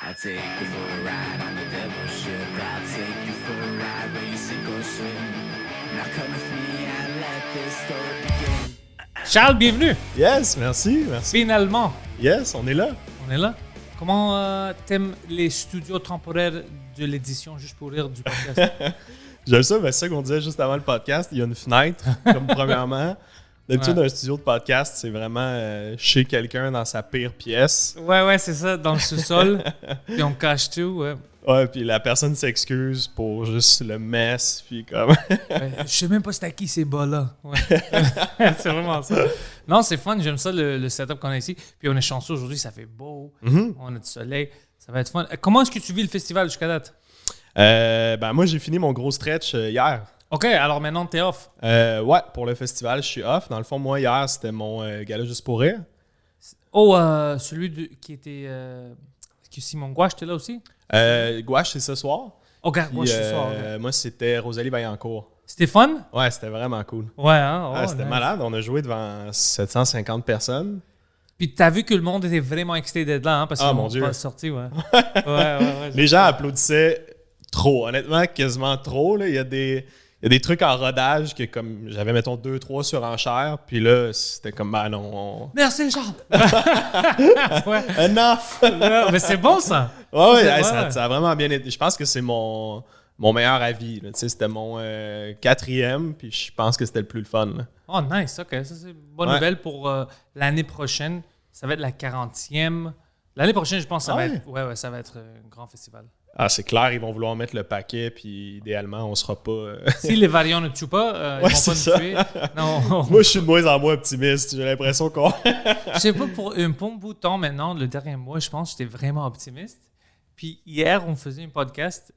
I'll take you for a ride on the devil's ship. I'll take you for a ride where you sink or swim. Now come with me and let this story begin. Charles, bienvenue! Yes, merci. Finalement, Yes, on est là. on est là. Comment t'aimes les studios temporaires de l'édition Juste pour rire du podcast? J'aime ça, mais c'est ça qu'on disait juste avant le podcast. Il y a une fenêtre, comme premièrement. D'habitude, un studio de podcast, c'est vraiment chez quelqu'un dans sa pire pièce. Ouais, c'est ça, dans le sous-sol. Puis on cache tout, ouais. Ouais, puis la personne s'excuse pour juste le mess, puis comme... Je sais même pas c'est à qui ces bas-là. Ouais. C'est vraiment ça. Non, c'est fun, j'aime ça le setup qu'on a ici. Puis on est chanceux aujourd'hui, ça fait beau. On a du soleil, ça va être fun. Comment est-ce que tu vis le festival jusqu'à date? Ben moi, j'ai fini mon gros stretch hier. OK, alors maintenant t'es off. Ouais, pour le festival, je suis off. Dans le fond, moi, hier, c'était mon gala juste pour rire. Oh, qui était... Est-ce que Simon Gouache était là aussi? Gouache, c'est ce soir. Oh, regarde, Gouache ce soir. OK. Moi, c'était Rosalie Vaillancourt. C'était fun? Ouais, c'était vraiment cool. Ouais, hein? Oh, C'était nice. malade. On a joué devant 750 personnes. Puis t'as vu que le monde était vraiment excité d'être là, hein? Parce Ah, qu'ils mon n'ont Dieu. pas sorti, ouais. ouais. Les gens applaudissaient trop. Honnêtement, quasiment trop. Là. Il y a des trucs en rodage que comme j'avais, mettons, 2-3 surenchères. Puis là, c'était comme, ben non. Merci, Charles! ouais. Enough! Ouais, mais c'est bon, ça! Ouais, C'est- ça a vraiment bien été. Je pense que c'est mon meilleur avis. Là. Tu sais, c'était mon 4e. Puis je pense que c'était le plus le fun. Là. Oh, nice, OK. Ça, c'est une bonne Ouais. nouvelle pour l'année prochaine. Ça va être la 40e. L'année prochaine, je pense que ça va ouais? être... Ouais, ça va être un grand festival. Ah, c'est clair, ils vont vouloir mettre le paquet. Puis idéalement, on sera pas. Si les variants ne tuent pas, ils Ouais, vont c'est pas ça. nous tuer. Non, Moi, je suis de moins en moins optimiste. J'ai l'impression qu'on. je sais pas, pour un bon bout de temps maintenant, le dernier mois, je pense que j'étais vraiment optimiste. Puis hier, on faisait un podcast,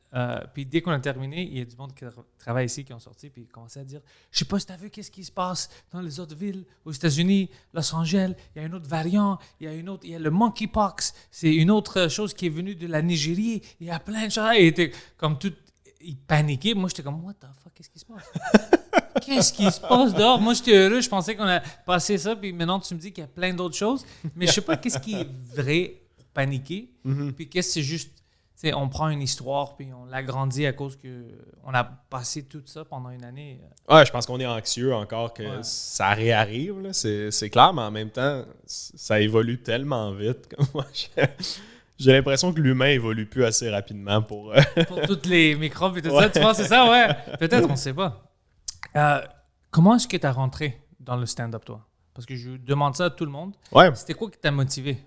puis dès qu'on a terminé, il y a du monde qui travaille ici qui ont sorti, puis ils commençaient à dire « Je sais pas si tu as vu qu'est-ce qui se passe dans les autres villes, aux États-Unis, Los Angeles, il y a un autre variant, il y a le monkeypox, c'est une autre chose qui est venue de la Nigérie, il y a plein de choses. » Ils étaient comme tout, ils paniquaient. Moi, j'étais comme « What the fuck, qu'est-ce qui se passe? » Qu'est-ce qui se passe dehors? Moi, j'étais heureux. Je pensais qu'on a passé ça. Puis maintenant, tu me dis qu'il y a plein d'autres choses. Mais je sais pas qu'est-ce qui est vrai pour paniquer. Puis qu'est-ce que c'est juste... Tu sais, on prend une histoire puis on l'agrandit à cause qu'on a passé tout ça pendant une année. Ouais, je pense qu'on est anxieux encore que Ouais. ça réarrive. Là. C'est clair, mais en même temps, ça évolue tellement vite. Que moi, j'ai l'impression que l'humain évolue plus assez rapidement pour. Pour toutes les microbes et tout ça. Tu penses que c'est ça? Ouais. Peut-être, on ne sait pas. Comment est-ce que tu as rentré dans le stand-up, toi? Parce que je demande ça à tout le monde. Ouais. C'était quoi qui t'a motivé?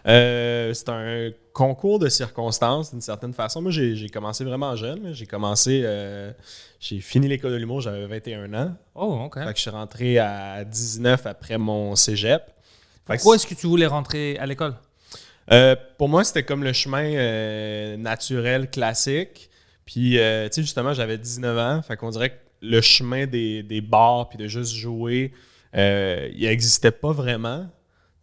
C'est un concours de circonstances d'une certaine façon. Moi, j'ai commencé vraiment jeune. Là. J'ai fini l'école de l'humour, j'avais 21 ans. Oh, OK. Fait que je suis rentré à 19 après mon cégep. Fait que Pourquoi est-ce que tu voulais rentrer à l'école? pour moi, c'était comme le chemin naturel, classique. Puis, tu sais, justement, j'avais 19 ans. Fait qu'on dirait que le chemin des bars puis de juste jouer, il n'existait pas vraiment.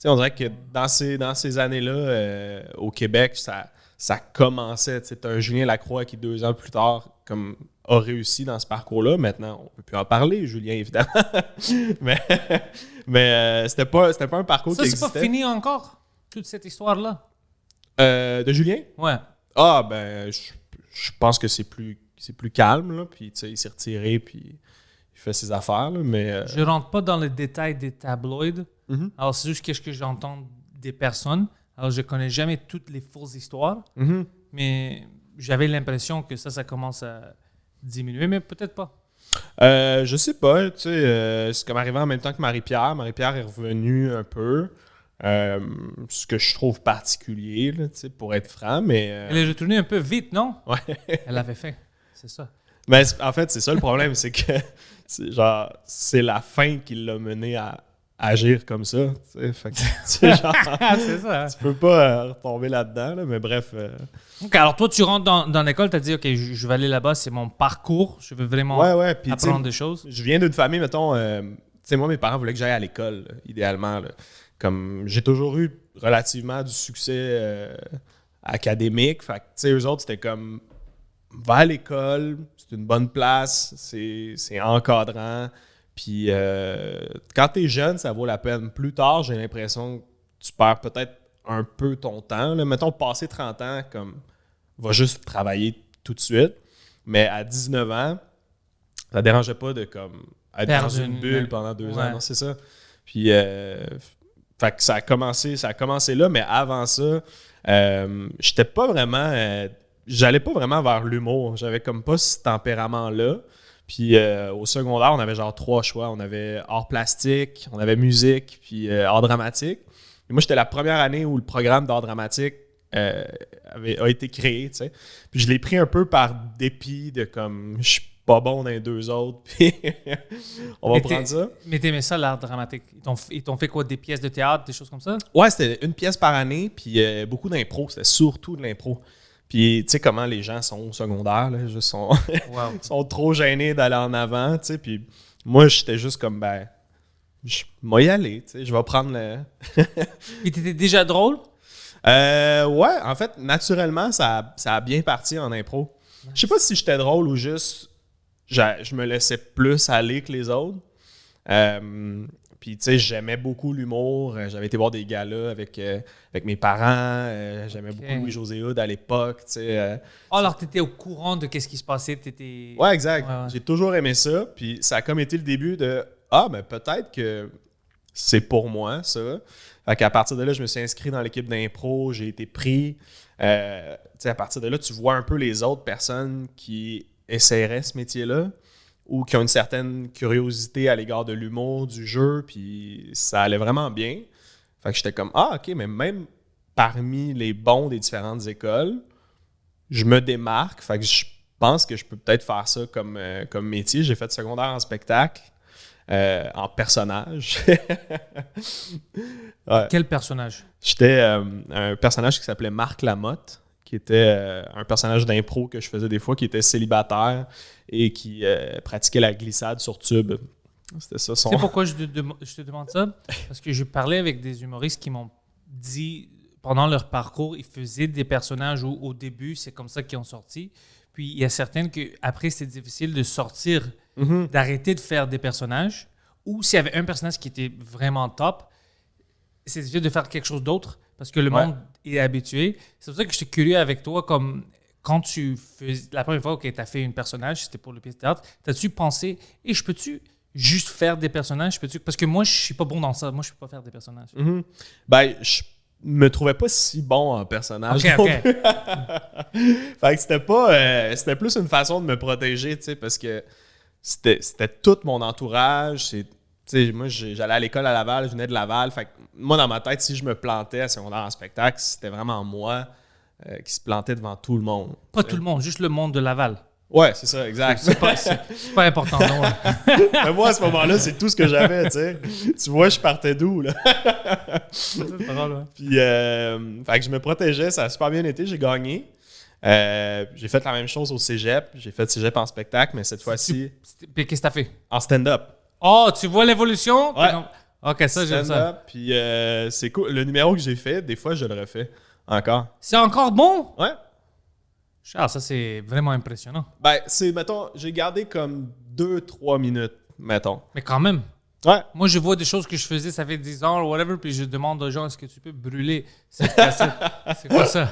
Tu sais, on dirait que dans ces années-là, au Québec, ça commençait. Tu sais, t'as un Julien Lacroix qui, 2 ans plus tard, comme a réussi dans ce parcours-là. Maintenant, on ne peut plus en parler, Julien, évidemment. mais c'était pas un parcours Ça, qui c'est pas existait. fini encore, toute cette histoire-là? De Julien? Ouais. Ah, ben, je pense que c'est plus calme, là. Puis, tu sais, il s'est retiré, puis il fait ses affaires, là. Mais. Je rentre pas dans le détail des tabloïds. Mhm. Alors, c'est juste qu'est-ce que j'entends des personnes. Alors, je connais jamais toutes les fausses histoires, Mhm. mais j'avais l'impression que ça commence à diminuer, mais peut-être pas. Je sais pas, tu sais, c'est comme arrivé en même temps que Marie-Pierre. Marie-Pierre est revenue un peu. Ce que je trouve particulier, là, tu sais, pour être franc, mais. Elle est retournée un peu vite, non? Ouais. Elle avait fait, c'est ça. Mais en fait, c'est ça le problème, c'est que c'est la fin qui l'a mené à agir comme ça. Tu sais, fait que, tu sais, genre, c'est ça. tu peux pas retomber là-dedans, là, mais bref. OK, alors toi, tu rentres dans l'école, tu as dit, OK, je vais aller là-bas, c'est mon parcours, je veux vraiment Ouais, puis tu sais, apprendre des choses. je viens d'une famille, mettons, tu sais, moi, mes parents voulaient que j'aille à l'école, là, idéalement. Là. Comme j'ai toujours eu relativement du succès académique. Fait que, tu sais, eux autres, c'était comme, va à l'école, c'est une bonne place, c'est encadrant. Puis quand t'es jeune, ça vaut la peine. Plus tard, j'ai l'impression que tu perds peut-être un peu ton temps. Là. Mettons, passer 30 ans, comme, va juste travailler tout de suite. Mais à 19 ans, ça dérangeait pas de comme être Perdre dans une bulle pendant 2 ouais. ans. Non, c'est ça. Puis, fait que ça a commencé là, mais avant ça, j'étais pas vraiment... j'allais pas vraiment vers l'humour. J'avais comme pas ce tempérament-là. Puis au secondaire, on avait genre 3 choix. On avait art plastique, on avait musique, puis art dramatique. Et moi, j'étais la première année où le programme d'art dramatique a été créé, tu sais. Puis je l'ai pris un peu par dépit de comme, je suis pas bon dans les 2 autres, puis on va prendre ça. Mais t'aimais ça, l'art dramatique? Ils t'ont fait quoi, des pièces de théâtre, des choses comme ça? Ouais, c'était une pièce par année, puis beaucoup d'impro. C'était surtout de l'impro. Puis, tu sais comment les gens sont au secondaire, là, juste sont, Wow. sont trop gênés d'aller en avant, tu sais. Puis moi, j'étais juste comme, ben, je vais y aller, tu sais, je vais prendre le... Puis t'étais déjà drôle? Ouais, en fait, naturellement, ça a bien parti en impro. Je sais pas si j'étais drôle ou juste je me laissais plus aller que les autres. Puis, tu sais, j'aimais beaucoup l'humour. J'avais été voir des galas avec mes parents. J'aimais beaucoup Louis-José Hood à l'époque, tu sais. Alors, t'étais au courant de qu'est-ce qui se passait? T'étais... Ouais, exact. Ouais. J'ai toujours aimé ça. Puis, ça a comme été le début de « Ah, ben peut-être que c'est pour moi, ça. » Fait qu'à partir de là, je me suis inscrit dans l'équipe d'impro. J'ai été pris. Tu sais, à partir de là, tu vois un peu les autres personnes qui essaieraient ce métier-là ou qui ont une certaine curiosité à l'égard de l'humour, du jeu, puis ça allait vraiment bien. Fait que j'étais comme, ah, OK, mais même parmi les bons des différentes écoles, je me démarque. Fait que je pense que je peux peut-être faire ça comme métier. J'ai fait secondaire en spectacle, en personnage. Ouais. Quel personnage? J'étais un personnage qui s'appelait Marc Lamotte, qui était un personnage d'impro que je faisais des fois, qui était célibataire et qui pratiquait la glissade sur tube. C'était ça son... Tu sais pourquoi je te demande ça? Parce que je parlais avec des humoristes qui m'ont dit, pendant leur parcours, ils faisaient des personnages où, au début, c'est comme ça qu'ils ont sorti. Puis, il y a certaines qu'après, c'est difficile de sortir, d'arrêter de faire des personnages. Ou s'il y avait un personnage qui était vraiment top, c'est difficile de faire quelque chose d'autre parce que le monde est habitué. C'est pour ça que j'étais curieux avec toi, comme quand tu faisais la première fois que tu as fait un personnage, c'était pour le pièce de théâtre, t'as-tu pensé, je peux-tu juste faire des personnages? Parce que moi, je suis pas bon dans ça. Moi, je peux pas faire des personnages. Ben, je me trouvais pas si bon en personnage. OK. Fait que c'était plus une façon de me protéger, tu sais, parce que c'était tout mon entourage. Moi, j'allais à l'école à Laval, je venais de Laval. Fait que moi, dans ma tête, si je me plantais à secondaire en spectacle, c'était vraiment moi qui se plantait devant tout le monde. Pas tout le monde, juste le monde de Laval. Ouais, c'est ça, exact. C'est pas important, non. Mais moi, à ce moment-là, c'est tout ce que j'avais, tu sais. Tu vois, je partais d'où, là? C'est drôle, ouais. Puis, fait que je me protégeais, ça a super bien été, j'ai gagné. J'ai fait la même chose au cégep. J'ai fait cégep en spectacle, mais cette fois-ci, Puis qu'est-ce que t'as fait? en stand-up. Oh, tu vois l'évolution? Ouais. OK, ça, j'aime ça. Stand-up, puis c'est cool. Le numéro que j'ai fait, des fois, je le refais encore. C'est encore bon? Ouais. Charles, ça, c'est vraiment impressionnant. Ben, mettons, j'ai gardé comme 2-3 minutes, mettons. Mais quand même. Ouais. Moi, je vois des choses que je faisais, ça fait 10 ans ou whatever, puis je demande aux gens, est-ce que tu peux brûler cette cassette? C'est quoi ça?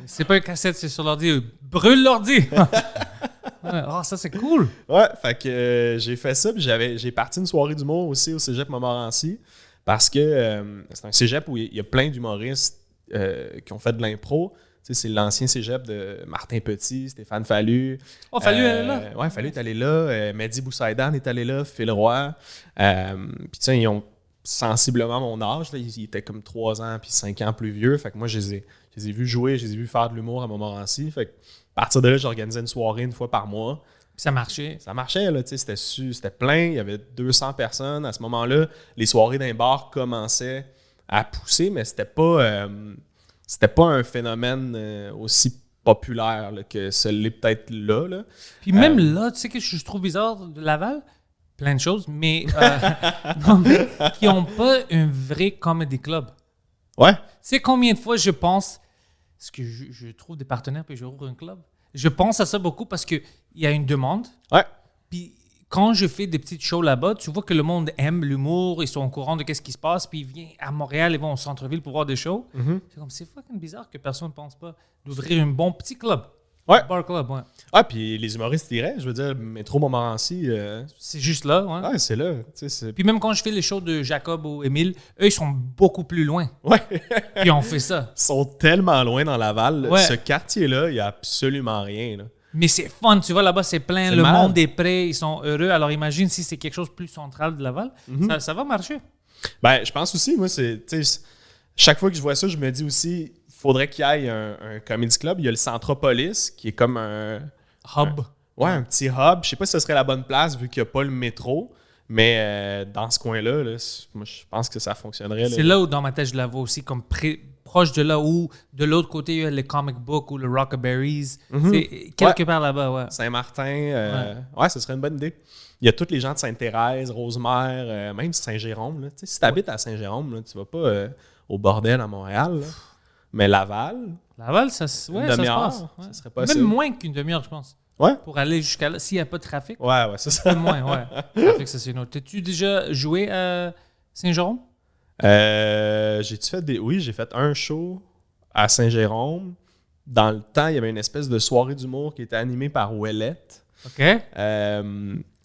C'est pas une cassette, c'est sur l'ordi. Brûle l'ordi! Ouais. Oh, ça, c'est cool! Ouais, fait que j'ai fait ça, puis j'ai parti une soirée d'humour aussi au cégep Montmorency, parce que c'est un cégep où il y a plein d'humoristes qui ont fait de l'impro. Tu sais, c'est l'ancien cégep de Martin Petit, Stéphane Fallu. Oh, Fallu, elle est là? Ouais, Fallu est allé là. Mehdi Boussaïdan est allé là. Phil Roy. Puis, tu sais, ils ont sensiblement mon âge. Là. Ils étaient comme 3 ans puis 5 ans plus vieux. Fait que moi, je les ai vus jouer, je les ai vus faire de l'humour à Montmorency. Fait que, à partir de là, j'organisais une soirée une fois par mois. Puis ça marchait. Ça marchait, là, tu sais, c'était plein. Il y avait 200 personnes. À ce moment-là, les soirées d'un bar commençaient à pousser, mais c'était pas un phénomène aussi populaire là, que ce l'est peut-être là. Puis même là, tu sais que je trouve bizarre de Laval? Plein de choses, mais, non, mais qui n'ont pas un vrai comedy club. Ouais. Tu sais combien de fois je pense, parce que je trouve des partenaires puis je rouvre un club, je pense à ça beaucoup parce qu'il y a une demande. Ouais. Puis quand je fais des petites shows là-bas, tu vois que le monde aime l'humour, ils sont au courant de qu'est-ce qui se passe, puis ils viennent à Montréal, ils vont au centre-ville pour voir des shows. C'est comme, c'est fucking bizarre que personne ne pense pas d'ouvrir un bon petit club. Ouais. Bar club, ouais. Ah, puis les humoristes iraient, je veux dire, Métro Montmorency, C'est juste là, ouais. ouais, c'est là. Tu sais, c'est... Puis même quand je fais les shows de Jacob ou Émile, eux, ils sont beaucoup plus loin. Ouais. Puis on fait ça. Ils sont tellement loin dans Laval. Ouais. Ce quartier-là, il n'y a absolument rien. Là. Mais c'est fun, tu vois, là-bas, c'est plein. C'est Le malade. monde est prêt, ils sont heureux. Alors imagine si c'est quelque chose de plus central de Laval. Ça va marcher. Ben, je pense aussi, moi, c'est. Tu sais, chaque fois que je vois ça, je me dis aussi, faudrait qu'il y ait un comedy club. Il y a le Centropolis, qui est comme un. Hub. Un petit hub. Je sais pas si ce serait la bonne place vu qu'il n'y a pas le métro. Mais dans ce coin-là, là, moi, je pense que ça fonctionnerait. C'est là où, dans ma tête, je la vois aussi, comme proche de là où, de l'autre côté, il y a les comic books ou le Rockaberries. C'est quelque part là-bas, ouais. Saint-Martin, ouais, ce serait une bonne idée. Il y a tous les gens de Sainte-Thérèse, Rosemère, même Saint-Jérôme. Là. Si tu habites à Saint-Jérôme, là, tu vas pas au bordel à Montréal. Là. Mais Laval, Laval, ça, ouais, ça se passe. Ouais. ça serait possible. Même moins qu'une demi-heure, je pense. Ouais. Pour aller jusqu'à là, s'il n'y a pas de trafic. Ouais, c'est ça. Même moins, ouais. Trafic, ça, c'est une autre. T'as-tu déjà joué à Saint-Jérôme? J'ai-tu fait des. Oui, j'ai fait un show à Saint-Jérôme. Dans le temps, il y avait une espèce de soirée d'humour qui était animée par Ouellette. OK.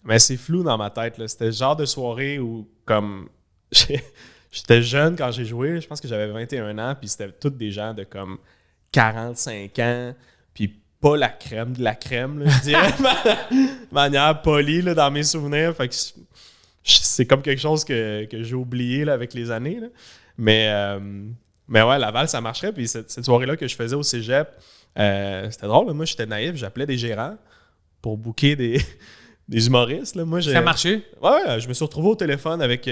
Mais c'est flou dans ma tête. Là. C'était le genre de soirée où, comme. J'étais jeune quand j'ai joué. Je pense que j'avais 21 ans. Puis c'était tous des gens de comme 45 ans. Puis pas la crème de la crème, là, je dirais. De manière polie là, dans mes souvenirs. Fait que c'est comme quelque chose que j'ai oublié là, avec les années. Là. Mais ouais, Laval, ça marcherait. Puis cette soirée-là que je faisais au cégep, c'était drôle. Là. Moi, j'étais naïf. J'appelais des gérants pour booker des humoristes. Là. Moi, Ça a marché? Ouais, je me suis retrouvé au téléphone avec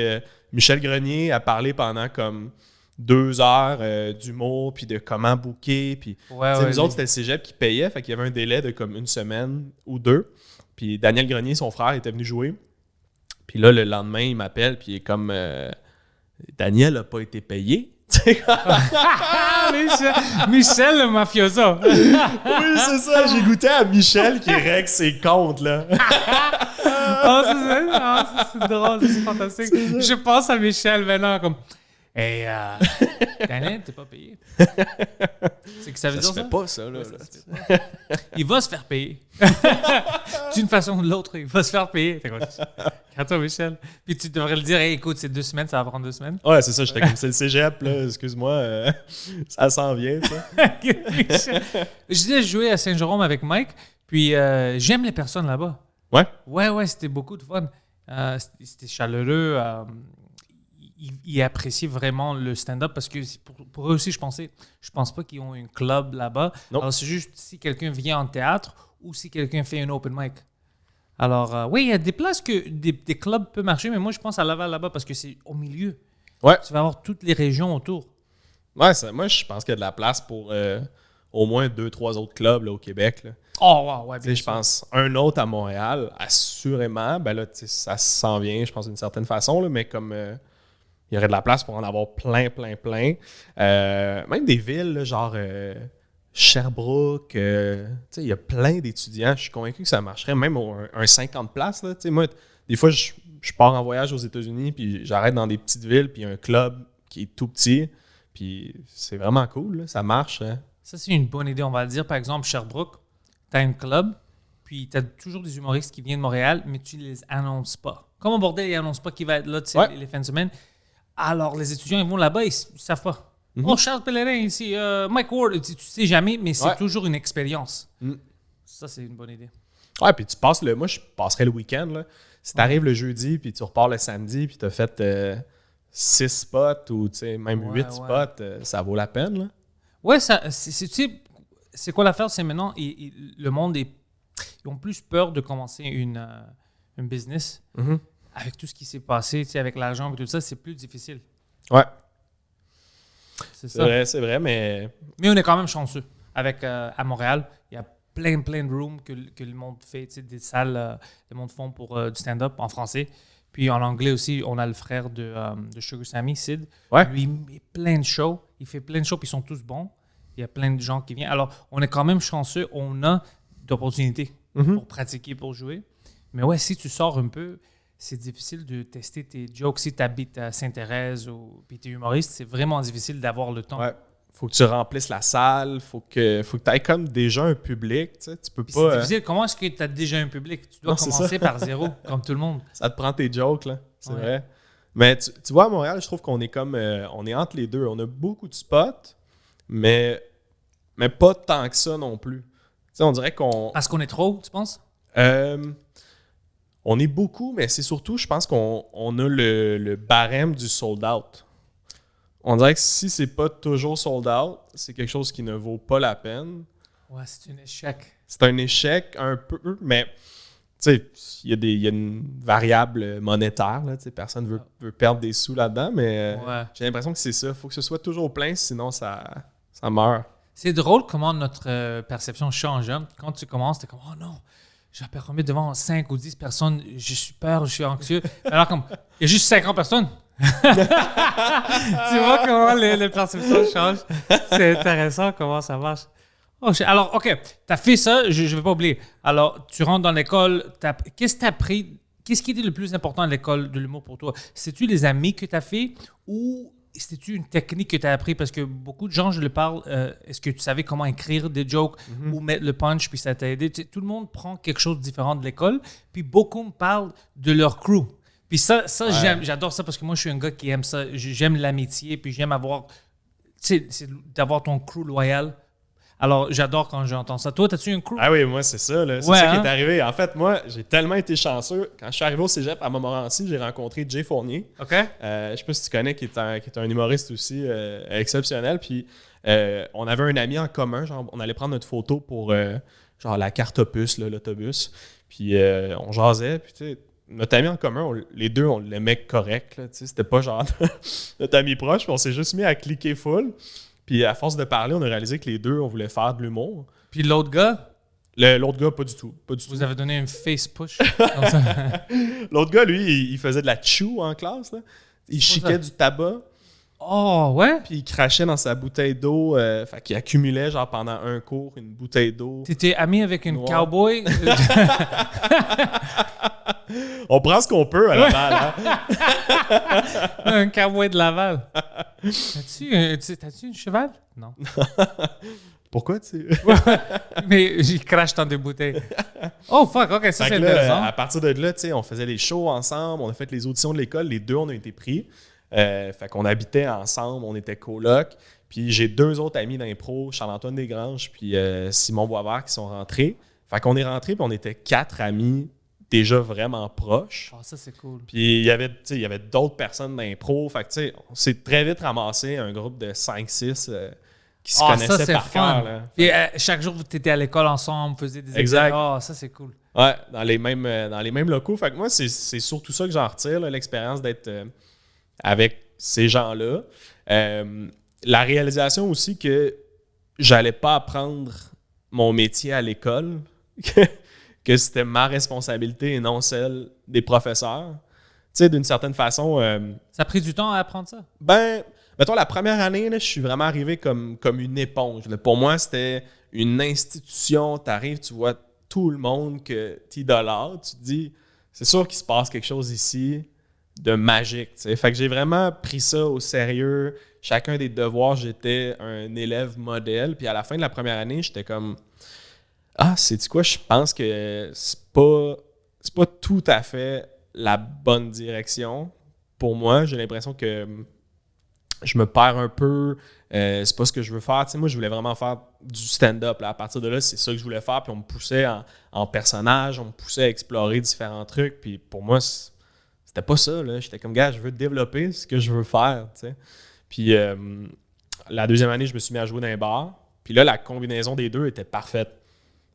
Michel Grenier à parler pendant comme 2 heures d'humour, puis de comment booker. Puis nous autres, c'était le cégep qui payait. Fait qu'il y avait un délai de comme 1 semaine ou 2. Puis Daniel Grenier, son frère, était venu jouer. Puis là, le lendemain, il m'appelle, puis il est comme Daniel n'a pas été payé. Michel le mafioso. Oui, c'est ça. J'ai goûté à Michel qui règle ses comptes, là. C'est drôle, c'est fantastique. Je pense à Michel maintenant comme hey, Daniel, t'es pas payé. C'est que ça veut dire ça? pas, ça, là. Ouais, ça se fait pas. Il va se faire payer. D'une façon ou de l'autre, il va se faire payer. Attends, Michel. Puis tu devrais le dire, hey, écoute, c'est 2 semaines, ça va prendre 2 semaines. Ouais, c'est ça. J'étais comme, c'est le cégep, là. Excuse-moi. Ça s'en vient, ça. Je disais, je jouais à Saint-Jérôme avec Mike, puis j'aime les personnes là-bas. Ouais? Ouais, c'était beaucoup de fun. C'était chaleureux. Ils appréciaient vraiment le stand-up parce que pour eux aussi, je pense pas qu'ils ont un club là-bas. Non. Alors, c'est juste si quelqu'un vient en théâtre ou si quelqu'un fait un open mic. Alors, oui, il y a des places que des clubs peuvent marcher, mais moi, je pense à Laval là-bas parce que c'est au milieu. Ouais. Tu vas avoir toutes les régions autour. Ouais, moi, je pense qu'il y a de la place pour au moins 2-3 autres clubs là, au Québec. Là. Oh, ouais, bien Je pense un autre à Montréal, assurément. Ben là, ça s'en vient, je pense, d'une certaine façon, là, mais comme il y aurait de la place pour en avoir plein. Même des villes, là, genre Sherbrooke, il y a plein d'étudiants. Je suis convaincu que ça marcherait, même un 50 places. Là, moi, des fois, je pars en voyage aux États-Unis, puis j'arrête dans des petites villes, puis il y a un club qui est tout petit, puis c'est vraiment cool, là, ça marche. Hein. Ça, c'est une bonne idée. On va le dire, par exemple, Sherbrooke, tu as un club, puis tu as toujours des humoristes qui viennent de Montréal, mais tu ne les annonces pas. Comme au bordel, ils n'annoncent pas qui va être là les fins de semaine. Alors, les étudiants, ils vont là-bas, ils ne savent pas. Oh, Charles Pellerin ici, Mike Ward, tu sais jamais, mais c'est toujours une expérience. Ça, c'est une bonne idée. Ouais, puis tu passes moi, je passerais le week-end. Là. Si tu arrives le jeudi, puis tu repars le samedi, puis tu as fait 6 spots ou même 8 spots, ça vaut la peine. Là. Ouais, c'est quoi l'affaire? C'est maintenant, le monde ils ont plus peur de commencer une business. Avec tout ce qui s'est passé, avec l'argent et tout ça, c'est plus difficile. Ouais. C'est vrai, mais on est quand même chanceux. À Montréal, il y a plein de rooms que le monde fait, des salles le monde font pour du stand-up en français. Puis en anglais aussi, on a le frère de Sugar Sammy, Sid. Ouais. Lui, il met plein de shows. Il fait plein de shows, puis ils sont tous bons. Il y a plein de gens qui viennent. Alors, on est quand même chanceux. On a d'opportunités pour pratiquer, pour jouer. Mais ouais, si tu sors un peu, c'est difficile de tester tes jokes. Si tu habites à Sainte-Thérèse ou puis tu es humoriste, c'est vraiment difficile d'avoir le temps. Ouais. Faut que tu remplisses la salle, faut que tu aies comme déjà un public, tu sais, tu peux Puis pas... c'est difficile. Comment est-ce que tu as déjà un public? Tu dois Non, c'est commencer ça. par zéro, comme tout le monde. Ça te prend tes jokes, là, c'est Ouais. vrai. Mais tu vois, à Montréal, je trouve qu'on est comme... on est entre les deux. On a beaucoup de spots, mais pas tant que ça non plus. Tu sais, on dirait qu'on... Parce qu'on est trop, tu penses? On est beaucoup, mais c'est surtout, je pense qu'on a le barème du sold out. On dirait que si c'est pas toujours sold out, c'est quelque chose qui ne vaut pas la peine. Ouais, c'est un échec. C'est un échec un peu, mais tu sais, il y a une variable monétaire. Là, tu sais, personne veut perdre des sous là-dedans, mais Ouais. j'ai l'impression que c'est ça. Il faut que ce soit toujours plein, sinon ça meurt. C'est drôle comment notre perception change. Hein? Quand tu commences, t'es comme « Oh non, je vais performer devant 5 ou 10 personnes, je suis peur, je suis anxieux. » Alors comme, il y a juste 50 personnes. Tu vois comment les perceptions changent? C'est intéressant comment ça marche. Oh, alors, OK, tu as fait ça, je ne vais pas oublier. Alors, tu rentres dans l'école, qu'est-ce que tu as appris? Qu'est-ce qui était le plus important à l'école de l'humour pour toi? C'est-tu les amis que tu as fait ou c'était-tu une technique que tu as appris? Parce que beaucoup de gens, je le parle, est-ce que tu savais comment écrire des jokes ou mettre le punch, puis ça t'a aidé? Tu sais, tout le monde prend quelque chose de différent de l'école, puis beaucoup me parlent de leur crew. Puis ça Ouais. j'adore ça parce que moi, je suis un gars qui aime ça. J'aime l'amitié, puis j'aime avoir, tu sais, c'est d'avoir ton crew loyal. Alors, j'adore quand j'entends ça. Toi, as-tu un crew? Ah oui, moi, c'est ça. Là. C'est Ouais, ça qui hein? est arrivé. En fait, moi, j'ai tellement été chanceux. Quand je suis arrivé au cégep à Montmorency, j'ai rencontré Jay Fournier. OK? Je sais pas si tu connais, qui est un humoriste aussi exceptionnel. Puis on avait un ami en commun. Genre, on allait prendre notre photo pour genre la carte opus, là, l'autobus. Puis on jasait. Puis tu sais, notre ami en commun, les deux, on l'aimait correct. Là, tu sais, c'était pas genre notre ami proche. Puis on s'est juste mis à cliquer full. Puis à force de parler, on a réalisé que les deux, on voulait faire de l'humour. Puis l'autre gars, L'autre gars, pas du tout. vous avez donné un face push. Comme ça. L'autre gars, lui, il faisait de la chew en classe. Là. Il C'est quoi chiquait ça? du tabac. Oh, ouais? Puis il crachait dans sa bouteille d'eau. Fait qu'il accumulait, genre, pendant un cours, une bouteille d'eau. T'étais ami avec une Noir. cowboy? On prend ce qu'on peut à Laval. Hein? Un cowboy de Laval. T'as-tu un cheval? Non. Pourquoi, tu sais? Mais j'y crache dans des bouteilles. Oh, fuck, OK, ça, Fait c'est que là, intéressant. à partir de là, tu sais, on faisait des shows ensemble. On a fait les auditions de l'école. Les deux, on a été pris. Fait qu'on habitait ensemble. On était coloc. Puis j'ai deux autres amis d'impro, Charles-Antoine Desgranges puis Simon Boisvert, qui sont rentrés. Fait qu'on est rentrés, puis on était 4 amis déjà vraiment proches. Oh, ça, c'est cool. Puis il y avait d'autres personnes d'impro. Fait que tu sais, on s'est très vite ramassé un groupe de 5-6 qui se Ah, connaissaient ça, c'est par fun. cœur. Là. Puis, chaque jour, vous étiez à l'école ensemble, faisiez des Exact. Oh, ça, c'est cool. Ouais, dans les mêmes locaux. Fait que moi, c'est surtout ça que j'en retire, là, l'expérience d'être avec ces gens-là. La réalisation aussi que j'allais pas apprendre mon métier à l'école, que c'était ma responsabilité et non celle des professeurs. Tu sais, d'une certaine façon, Ça a pris du temps à apprendre ça? mettons, la première année, là, je suis vraiment arrivé comme une éponge. Là. Pour moi, c'était une institution. Tu arrives, tu vois tout le monde que tu idolâtres. Tu te dis, c'est sûr qu'il se passe quelque chose ici de magique. T'sais. Fait que j'ai vraiment pris ça au sérieux. Chacun des devoirs, j'étais un élève modèle. Puis à la fin de la première année, j'étais comme, c'est quoi, je pense que c'est pas tout à fait la bonne direction. Pour moi, j'ai l'impression que je me perds un peu. C'est pas ce que je veux faire. T'sais, moi, je voulais vraiment faire du stand-up. Là. À partir de là, c'est ça que je voulais faire. Puis on me poussait en personnage, on me poussait à explorer différents trucs. Puis pour moi, c'était pas ça. Là. J'étais comme, gars, je veux développer ce que je veux faire. T'sais. Puis la deuxième année, je me suis mis à jouer dans un bar. Puis là, la combinaison des deux était parfaite.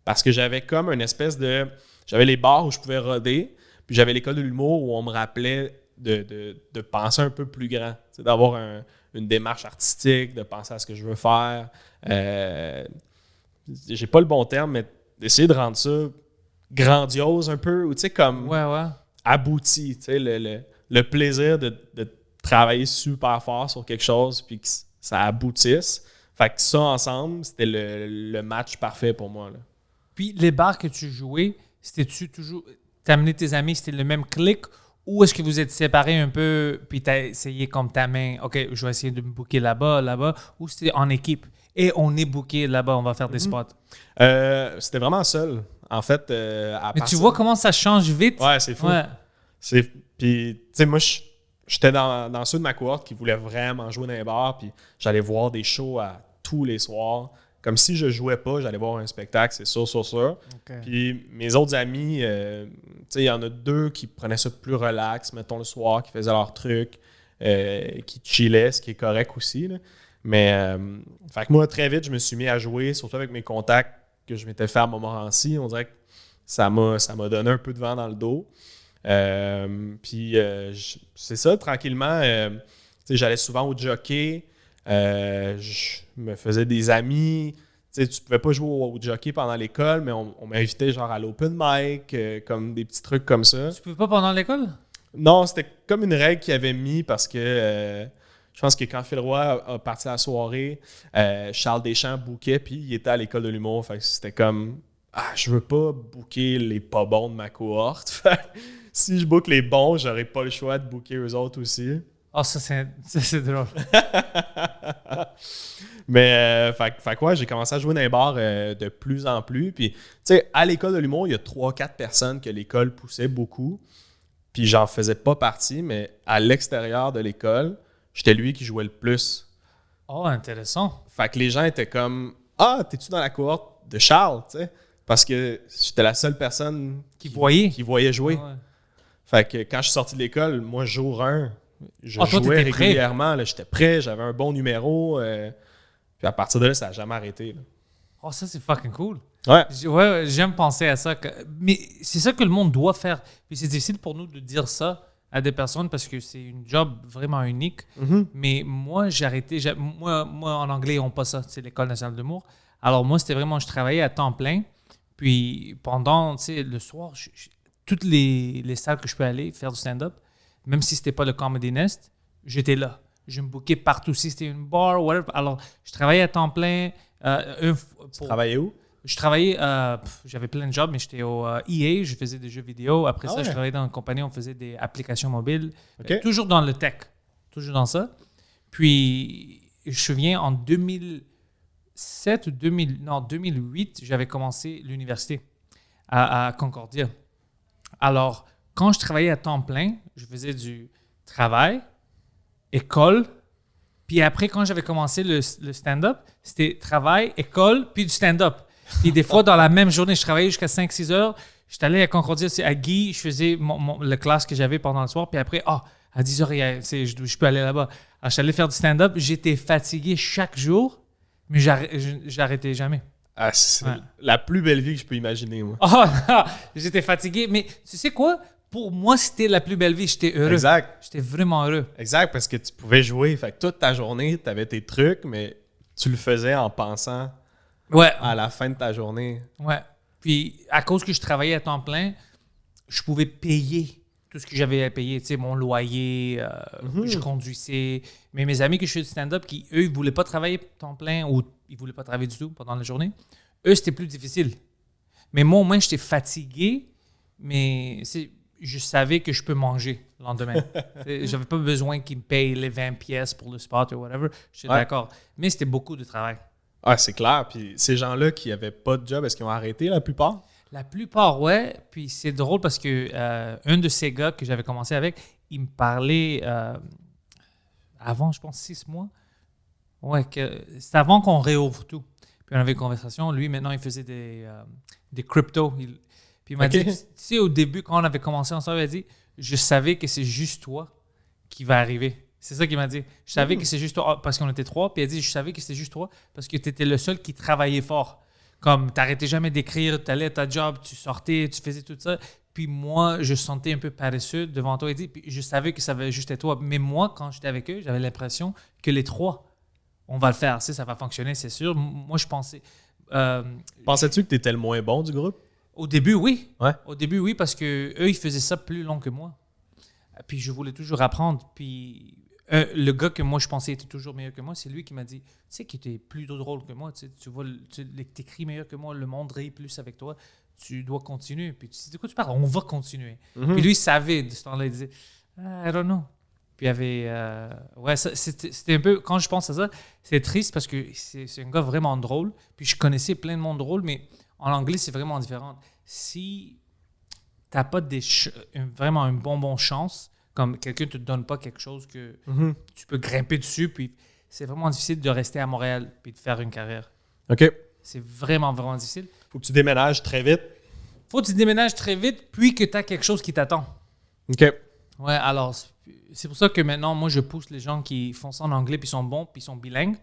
Parce que j'avais comme une espèce de... J'avais les bars où je pouvais roder. Puis j'avais l'école de l'humour où on me rappelait de penser un peu plus grand. D'avoir une démarche artistique, de penser à ce que je veux faire. J'ai pas le bon terme, mais d'essayer de rendre ça grandiose un peu, ou tu sais, comme Ouais. abouti. Tu sais, le plaisir de travailler super fort sur quelque chose puis que ça aboutisse. Fait que ça, ensemble, c'était le match parfait pour moi. Là. Puis les bars que tu jouais, c'était-tu toujours... t'as amené tes amis, c'était le même clic, ou est-ce que vous êtes séparés un peu, puis t'as essayé comme ta main, OK, je vais essayer de me booker là-bas, ou c'était en équipe, et on est booké là-bas, on va faire des spots. C'était vraiment seul. En fait, Mais tu vois comment ça change vite? Ouais, c'est fou. Ouais. Puis, tu sais, moi, j'étais dans ceux de ma cohorte qui voulaient vraiment jouer dans les bars, puis j'allais voir des shows à tous les soirs. Comme si je jouais pas, j'allais voir un spectacle, c'est sûr. OK. Puis mes autres amis, tu sais, il y en a 2 qui prenaient ça plus relax, mettons le soir, qui faisaient leur truc, qui chillaient, ce qui est correct aussi, là. Mais, fait que moi, très vite, je me suis mis à jouer, surtout avec mes contacts que je m'étais fait à Montmorency. On dirait que ça m'a donné un peu de vent dans le dos. Puis, c'est ça, tranquillement, tu sais, j'allais souvent au jockey. Je me faisais des amis. Tu sais, tu pouvais pas jouer au jockey pendant l'école, mais on m'invitait genre à l'open mic, comme des petits trucs comme ça. Tu peux pas pendant l'école? Non, c'était comme une règle qu'ils avaient mis parce que je pense que quand Phil Roy a parti la soirée, Charles Deschamps bookait, puis il était à l'école de l'humour. Fait que c'était comme, je veux pas booker les pas bons de ma cohorte. Fait que si je book les bons, j'aurais pas le choix de booker eux autres aussi. Oh, ça, c'est drôle. Mais, fait quoi, j'ai commencé à jouer dans les bars de plus en plus. Puis, tu sais, à l'école de l'humour, il y a 3-4 personnes que l'école poussait beaucoup. Puis, j'en faisais pas partie, mais à l'extérieur de l'école, j'étais lui qui jouait le plus. Oh, intéressant. Fait que les gens étaient comme, ah, t'es-tu dans la cohorte de Charles, tu sais? Parce que j'étais la seule personne qui voyait jouer. Ah ouais. Fait que quand je suis sorti de l'école, moi, jour 1, je toi, jouais t'étais prêt. régulièrement. Là, j'étais prêt, j'avais un bon numéro. Puis à partir de là, ça n'a jamais arrêté. Là. Oh, ça, c'est fucking cool. Ouais. Ouais, j'aime penser à ça. Mais c'est ça que le monde doit faire. Puis c'est difficile pour nous de dire ça à des personnes parce que c'est une job vraiment unique. Mais moi, j'ai arrêté. Moi, en anglais, ils n'ont pas ça. C'est l'École nationale d'humour. Alors moi, c'était vraiment, je travaillais à temps plein. Puis pendant, tu sais, le soir, toutes les salles que je peux aller faire du stand-up, même si c'était pas le Comedy Nest, j'étais là. Je me bookais partout. Si c'était une bar, whatever. Alors, je travaillais à temps plein. Tu travaillais où? Je travaillais, j'avais plein de jobs, mais j'étais au EA, je faisais des jeux vidéo. Après ça, ouais. je travaillais dans une compagnie, on faisait des applications mobiles. OK. Toujours dans le tech, toujours dans ça. Puis, je me souviens, en 2007 ou 2008, j'avais commencé l'université à Concordia. Alors, quand je travaillais à temps plein, je faisais du travail, école, puis après, quand j'avais commencé le stand-up, c'était travail, école, puis du stand-up. Puis des fois, dans la même journée, je travaillais jusqu'à 5-6 heures. J'étais allé à Concordia, à Guy, je faisais le classe que j'avais pendant le soir. Puis après, à 10 heures, je peux aller là-bas. Alors, je suis allé faire du stand-up. J'étais fatigué chaque jour, mais j'arrêtais jamais. Ah, c'est la plus belle vie que je peux imaginer, moi. Oh non, j'étais fatigué. Mais tu sais quoi? Pour moi, c'était la plus belle vie. J'étais heureux. Exact. J'étais vraiment heureux. Exact, parce que tu pouvais jouer. Fait que toute ta journée, tu avais tes trucs, mais tu le faisais en pensant à la fin de ta journée. Ouais. Puis, à cause que je travaillais à temps plein, je pouvais payer tout ce que j'avais à payer. Tu sais, mon loyer, je conduisais. Mais mes amis que je fais du stand-up, qui, eux, ils voulaient pas travailler à temps plein ou ils voulaient pas travailler du tout pendant la journée, eux, c'était plus difficile. Mais moi, au moins, j'étais fatigué, mais je savais que je peux manger le lendemain. J'avais pas besoin qu'ils me payent les 20 pièces pour le spot ou whatever. J'étais d'accord. Mais c'était beaucoup de travail. Ah, c'est clair. Puis ces gens-là qui n'avaient pas de job, est-ce qu'ils ont arrêté la plupart? La plupart, ouais. Puis c'est drôle parce que un de ces gars que j'avais commencé avec, il me parlait avant, je pense, 6 mois. Ouais, c'est avant qu'on réouvre tout. Puis on avait une conversation. Lui, maintenant, il faisait des cryptos. Puis il m'a dit, tu sais, au début, quand on avait commencé ensemble, il a dit, je savais que c'est juste toi qui va arriver. C'est ça qu'il m'a dit. Je savais que c'est juste toi, parce qu'on était 3. Puis il a dit, je savais que c'était juste toi parce que tu étais le seul qui travaillait fort. Comme, tu n'arrêtais jamais d'écrire, tu allais à ta job, tu sortais, tu faisais tout ça. Puis moi, je sentais un peu paresseux devant toi. Il dit, puis je savais que ça va juste être toi. Mais moi, quand j'étais avec eux, j'avais l'impression que les 3, on va le faire. Ça va fonctionner, c'est sûr. Moi, je pensais... Pensais-tu que tu étais le moins bon du groupe? Au début, oui. Ouais. Au début, oui, parce que eux, ils faisaient ça plus long que moi. Puis je voulais toujours apprendre. Puis le gars que moi, je pensais était toujours meilleur que moi, c'est lui qui m'a dit, tu sais, qu'il était plus drôle que moi. Tu vois, tu écris meilleur que moi, le monde rit plus avec toi. tu dois continuer. Puis tu dis, de quoi tu parles? On va continuer. Mhm. Puis lui, il savait, de ce temps-là, il disait, I don't know. Puis il y avait. Ouais, c'était un peu. Quand je pense à ça, c'est triste parce que c'est un gars vraiment drôle. Puis je connaissais plein de monde drôle, mais en anglais, c'est vraiment différent. Si tu n'as pas vraiment une bonne chance, comme quelqu'un ne te donne pas quelque chose que Mhm. tu peux grimper dessus, puis c'est vraiment difficile de rester à Montréal puis de faire une carrière. OK. C'est vraiment, vraiment difficile. Faut que tu déménages très vite. Faut que tu déménages très vite, puis que tu as quelque chose qui t'attend. OK. Ouais, alors, c'est pour ça que maintenant, moi, je pousse les gens qui font ça en anglais, puis sont bons, puis sont bilingues.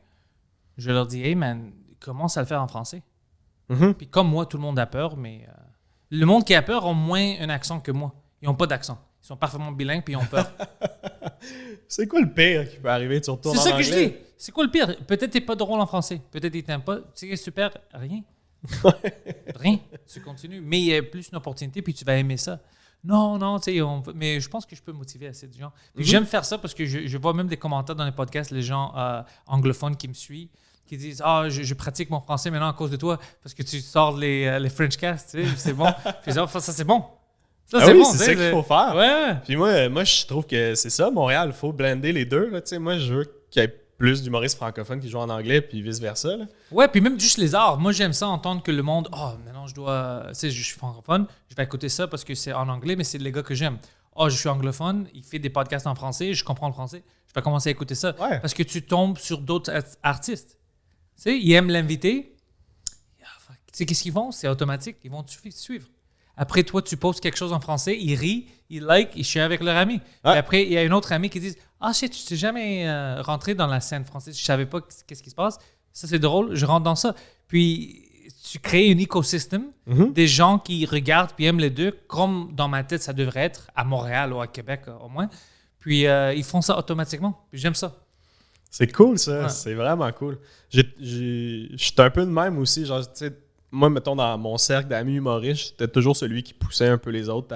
Je leur dis, hey man, commence à le faire en français. Mhm. Puis comme moi, tout le monde a peur, mais le monde qui a peur a moins un accent que moi. Ils n'ont pas d'accent. Ils sont parfaitement bilingues, puis ils ont peur. C'est quoi le pire qui peut arriver? Tu retournes C'est en ça que je anglais? dis. C'est quoi le pire? Peut-être t'es pas drôle en français. Peut-être ils t'aiment pas. Tu sais qu'est-ce que tu perds? Rien. Rien. Tu continues. Mais il y a plus une opportunité, puis tu vas aimer ça. Non, non, tu sais, mais je pense que je peux motiver assez de gens. Puis j'aime faire ça parce que je vois même des commentaires dans les podcasts, les gens anglophones qui me suivent, qui disent je pratique mon français maintenant à cause de toi, parce que tu sors les Frenchcasts, tu sais, c'est bon. Puis ça, c'est bon. Ça, Ah c'est oui, bon. c'est tu sais, ça qu'il faut faire. Ouais. Puis moi, je trouve que c'est ça, Montréal, il faut blender les deux. Là. Tu sais, moi, je veux qu'il y ait plus d'humoristes francophones qui jouent en anglais, puis vice-versa. Là. Ouais, puis même juste les arts. Moi, j'aime ça entendre que le monde, maintenant je dois, tu sais, je suis francophone, je vais écouter ça parce que c'est en anglais, mais c'est les gars que j'aime. Je suis anglophone, il fait des podcasts en français, je comprends le français, je vais commencer à écouter ça. Ouais. Parce que tu tombes sur d'autres artistes. Tu sais, ils aiment l'inviter. Tu sais, qu'est-ce qu'ils font? C'est automatique, ils vont te suivre. Après, toi, tu postes quelque chose en français, ils rient, ils like, ils share avec leur ami. Ouais. Et après, il y a un autre ami qui dit shit, tu t'es jamais rentré dans la scène française, je savais pas qu'est-ce qui se passe. Ça, c'est drôle, je rentre dans ça. Puis, tu crées un écosystème des gens qui regardent puis aiment les deux, comme dans ma tête, ça devrait être à Montréal ou à Québec, au moins. Puis, ils font ça automatiquement. Puis, j'aime ça. C'est cool, ça. Ouais. C'est vraiment cool. Je suis un peu de même aussi. Genre, tu sais, moi, mettons, dans mon cercle d'amis humoristes, j'étais toujours celui qui poussait un peu les autres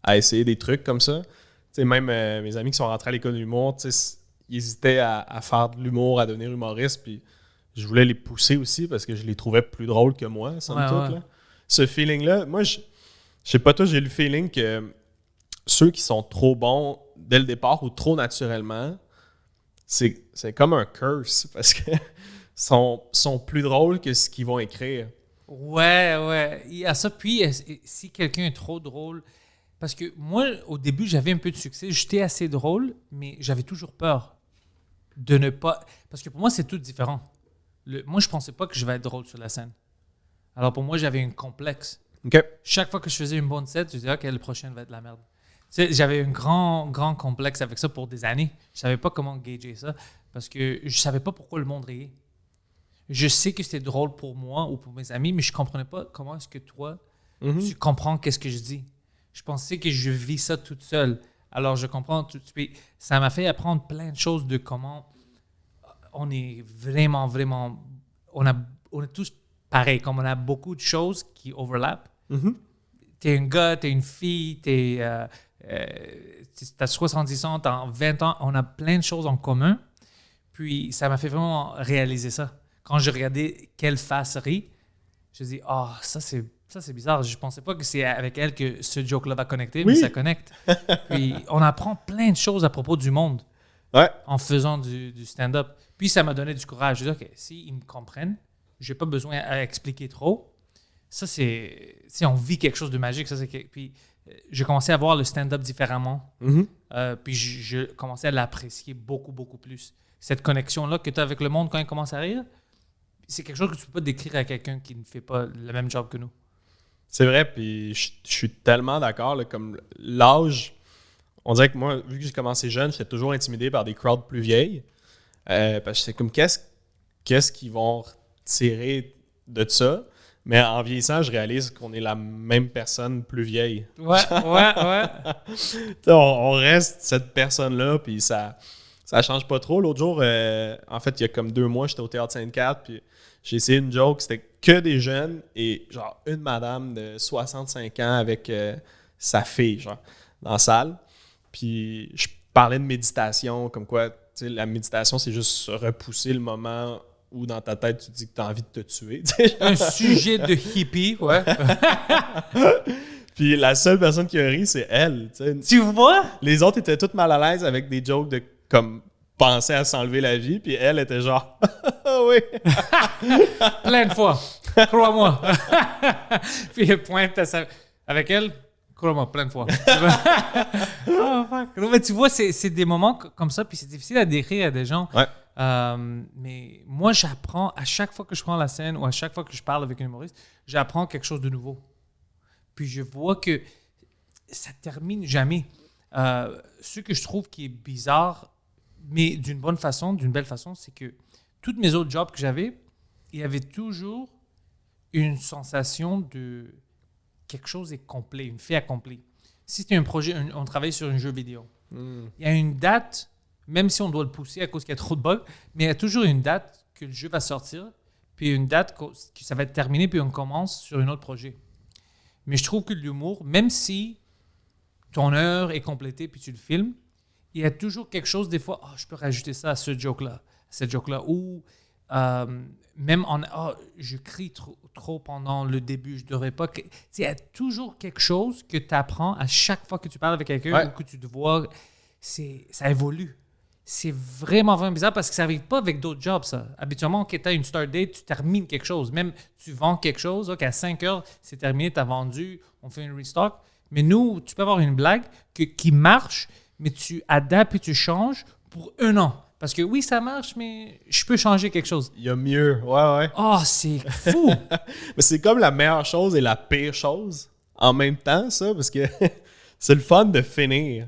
à essayer des trucs comme ça. Tu sais, même mes amis qui sont rentrés à l'école d'humour, tu sais, ils hésitaient à faire de l'humour, à devenir humoriste, puis je voulais les pousser aussi parce que je les trouvais plus drôles que moi, somme Ouais, toute. ouais. Là. Ce feeling-là, moi, je sais pas toi, j'ai le feeling que ceux qui sont trop bons dès le départ ou trop naturellement, c'est comme un curse parce que sont plus drôles que ce qu'ils vont écrire. Ouais. Il y a ça. Puis, si quelqu'un est trop drôle, parce que moi, au début, j'avais un peu de succès. J'étais assez drôle, mais j'avais toujours peur de ne pas. Parce que pour moi, c'est tout différent. Moi, je pensais pas que je vais être drôle sur la scène. Alors, pour moi, j'avais un complexe. OK. Chaque fois que je faisais une bonne set, je disais, OK, le prochain va être de la merde. Tu sais, j'avais un grand complexe avec ça pour des années. Je savais pas comment gager ça parce que je savais pas pourquoi le monde riait. Je sais que c'était drôle pour moi ou pour mes amis, mais je comprenais pas comment est-ce que toi, tu comprends qu'est-ce que je dis. Je pensais que je vis ça toute seule. Alors, je comprends tout de suite. Ça m'a fait apprendre plein de choses de comment on est vraiment, on est tous pareils, comme on a beaucoup de choses qui overlappent. T'es un gars, t'es une fille, t'as 70 ans, t'as 20 ans, on a plein de choses en commun. Puis ça m'a fait vraiment réaliser ça. Quand je regardais quelle face rit, je me dis, ça c'est bizarre. Je pensais pas que c'est avec elle que ce joke-là va connecter, mais Oui. ça connecte. Puis on apprend plein de choses à propos du monde Ouais. en faisant du stand-up. Puis ça m'a donné du courage. Je dis, OK, s'ils me comprennent, j'ai pas besoin à expliquer trop. Ça, c'est... on vit quelque chose de magique. Ça, puis j'ai commencé à voir le stand-up différemment. Puis je commençais à l'apprécier beaucoup plus. Cette connexion-là que tu as avec le monde quand il commence à rire, c'est quelque chose que tu ne peux pas décrire à quelqu'un qui ne fait pas le même job que nous. C'est vrai, puis je suis tellement d'accord. Là, comme l'âge, on dirait que moi, vu que j'ai commencé jeune, j'étais toujours intimidé par des crowds plus vieilles. Parce que c'est comme, qu'est-ce qu'ils vont tirer de ça? Mais en vieillissant, je réalise qu'on est la même personne plus vieille. Ouais. On reste cette personne-là, puis ça change pas trop. L'autre jour, en fait, il y a comme 2 mois, j'étais au Théâtre Sainte-Cathe, puis j'ai essayé une joke, c'était que des jeunes et genre une madame de 65 ans avec sa fille, genre, dans la salle. Puis je parlais de méditation, comme quoi, tu sais, la méditation, c'est juste repousser le moment ou dans ta tête, tu te dis que tu as envie de te tuer. Tu sais. Un sujet de hippie, ouais. Puis la seule personne qui a ri, c'est elle. Tu sais. Tu vois? Les autres étaient toutes mal à l'aise avec des jokes de comme penser à s'enlever la vie, puis elle était genre oui. Plein de fois. Crois-moi. Puis elle pointe avec elle. Crois-moi, plein de fois. Oh, fuck. Non, mais tu vois, c'est des moments comme ça, puis c'est difficile à décrire à des gens. Ouais. Mais moi, j'apprends à chaque fois que je prends la scène ou à chaque fois que je parle avec un humoriste, j'apprends quelque chose de nouveau. Puis je vois que ça termine jamais. Ce que je trouve qui est bizarre, mais d'une bonne façon, d'une belle façon, c'est que tous mes autres jobs que j'avais, il y avait toujours une sensation de quelque chose est complet, une fait accomplie. Si c'était un projet, on travaille sur un jeu vidéo, il y a une date, même si on doit le pousser à cause qu'il y a trop de bugs, mais il y a toujours une date que le jeu va sortir, puis une date que ça va être terminé, puis on commence sur un autre projet. Mais je trouve que l'humour, même si ton heure est complétée puis tu le filmes, il y a toujours quelque chose, des fois, je peux rajouter ça à ce joke-là, ou même je crie trop pendant le début, je devrais pas. Il y a toujours quelque chose que tu apprends à chaque fois que tu parles avec quelqu'un ou que tu te vois, ça évolue. C'est vraiment, vraiment bizarre parce que ça n'arrive pas avec d'autres jobs, ça. Habituellement, quand tu as une start date, tu termines quelque chose. Même tu vends quelque chose, à 5 heures, c'est terminé, tu as vendu, on fait une restock. Mais nous, tu peux avoir une blague qui marche, mais tu adaptes et tu changes pour 1 an. Parce que oui, ça marche, mais je peux changer quelque chose. Il y a mieux, ouais. Oh, c'est fou! Mais c'est comme la meilleure chose et la pire chose en même temps, ça, parce que c'est le fun de finir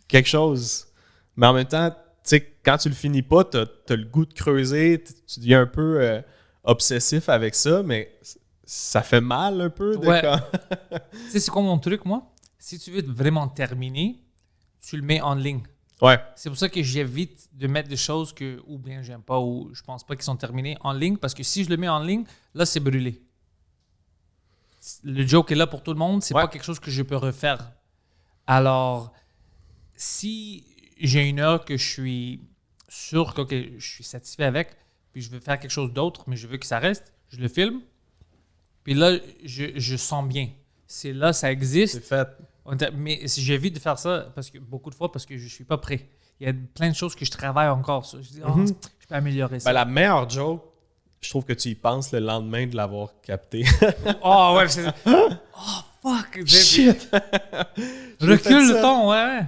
quelque chose. Mais en même temps, tu sais, quand tu le finis pas, t'as le goût de creuser, tu deviens un peu obsessif avec ça, mais ça fait mal un peu. Ouais. Tu sais, c'est quoi mon truc, moi? Si tu veux vraiment terminer, tu le mets en ligne. Ouais. C'est pour ça que j'évite de mettre des choses que ou bien j'aime pas ou je pense pas qu'ils sont terminées en ligne, parce que si je le mets en ligne, là, c'est brûlé. Le joke est là pour tout le monde, c'est pas quelque chose que je peux refaire. Alors, si j'ai une heure que je suis sûr que je suis satisfait avec, puis je veux faire quelque chose d'autre, mais je veux que ça reste, je le filme, puis là, je sens bien. C'est là, ça existe. C'est fait. Mais j'évite de faire ça beaucoup de fois parce que je suis pas prêt. Il y a plein de choses que je travaille encore sur. Je dis, je peux améliorer ça. Ben, la meilleure joke, je trouve que tu y penses le lendemain de l'avoir capté. Oh, ouais, c'est... Oh, fuck! Shit! Recule le ton, ouais.